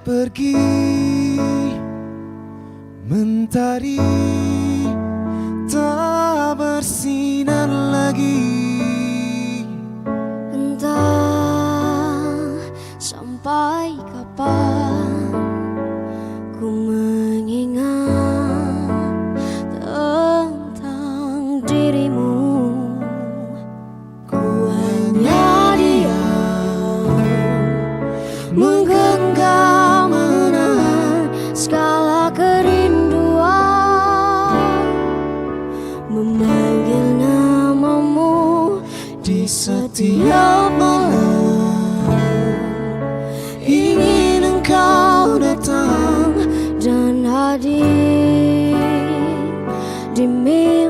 pergi, mentari tak bersinar lagi. Entah sampai kapan ku mengingat tentang dirimu. Ku hanya diam, menggenggam menahan segala kerinduan, memanggil namamu di setiap malam. Ingin engkau datang dan hadir di mimpi.